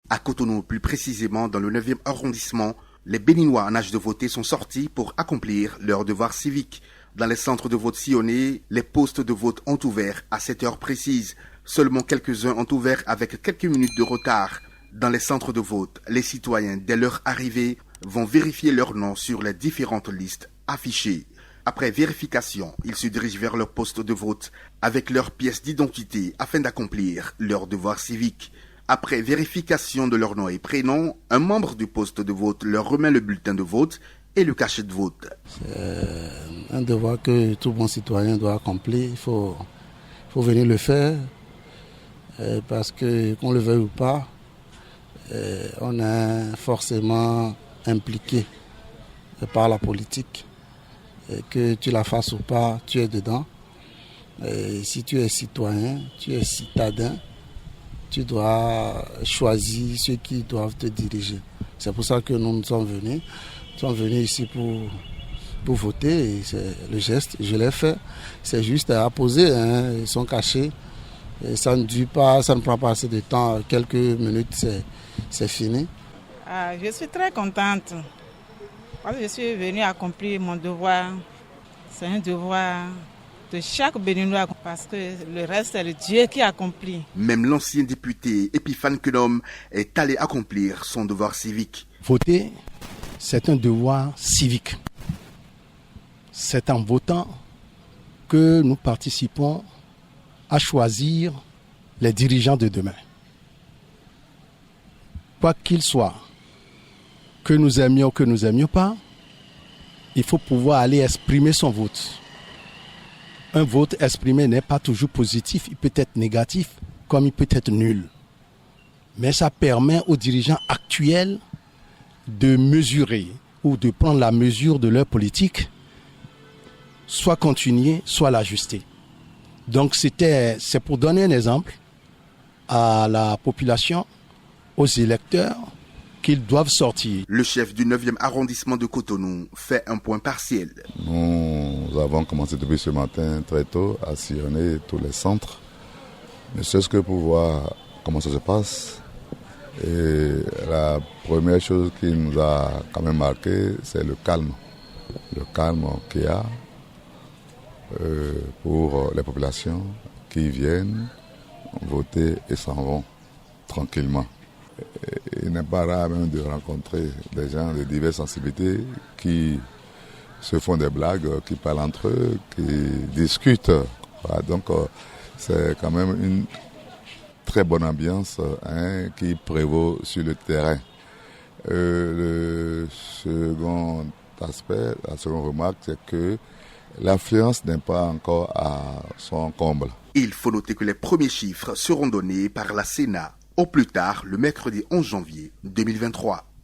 À Cotonou, plus précisément dans le 9e arrondissement, les Béninois en âge de voter sont sortis pour accomplir leur devoir civique. Dans les centres de vote sillonnés, les postes de vote ont ouvert à 7 heures précises. Seulement quelques-uns ont ouvert avec quelques minutes de retard. Dans les centres de vote, les citoyens, dès leur arrivée, vont vérifier leur nom sur les différentes listes affichées. Après vérification, ils se dirigent vers leur poste de vote avec leur pièce d'identité afin d'accomplir leur devoir civique. Après vérification de leur nom et prénom, un membre du poste de vote leur remet le bulletin de vote et le cachet de vote. C'est un devoir que tout bon citoyen doit accomplir. Il faut venir le faire parce que, qu'on le veuille ou pas, on est forcément impliqué par la politique. Et que tu la fasses ou pas, tu es dedans. Et si tu es citoyen, tu es citadin, tu dois choisir ceux qui doivent te diriger. C'est pour ça que nous sommes venus. Nous sommes venus ici pour voter. Et c'est le geste, je l'ai fait. C'est juste à apposer, ils sont cachés. Et ça ne dure pas, ça ne prend pas assez de temps. Quelques minutes, c'est fini. Je suis très contente. Parce que je suis venue accomplir mon devoir. C'est un devoir de chaque Béninois parce que le reste, c'est le Dieu qui accomplit. Même l'ancien député Epiphane Kenom est allé accomplir son devoir civique. Voter, c'est un devoir civique. C'est en votant que nous participons à choisir les dirigeants de demain. Quoi qu'il soit, que nous aimions ou que nous n'aimions pas, il faut pouvoir aller exprimer son vote. Un vote exprimé n'est pas toujours positif, il peut être négatif comme il peut être nul. Mais ça permet aux dirigeants actuels de mesurer ou de prendre la mesure de leur politique, soit continuer, soit l'ajuster. Donc c'est pour donner un exemple à la population, aux électeurs, qu'ils doivent sortir. Le chef du 9e arrondissement de Cotonou fait un point partiel. Nous avons commencé depuis ce matin très tôt à sillonner tous les centres, ne serait-ce que pour voir comment ça se passe. Et la première chose qui nous a quand même marqué, c'est le calme. Le calme qu'il y a pour les populations qui viennent voter et s'en vont tranquillement. Il n'est pas rare même de rencontrer des gens de diverses sensibilités qui se font des blagues, qui parlent entre eux, qui discutent. Voilà, donc c'est quand même une très bonne ambiance qui prévaut sur le terrain. Le second aspect, la seconde remarque, c'est que l'affluence n'est pas encore à son comble. Il faut noter que les premiers chiffres seront donnés par la Sénat au plus tard le mercredi 11 janvier 2023.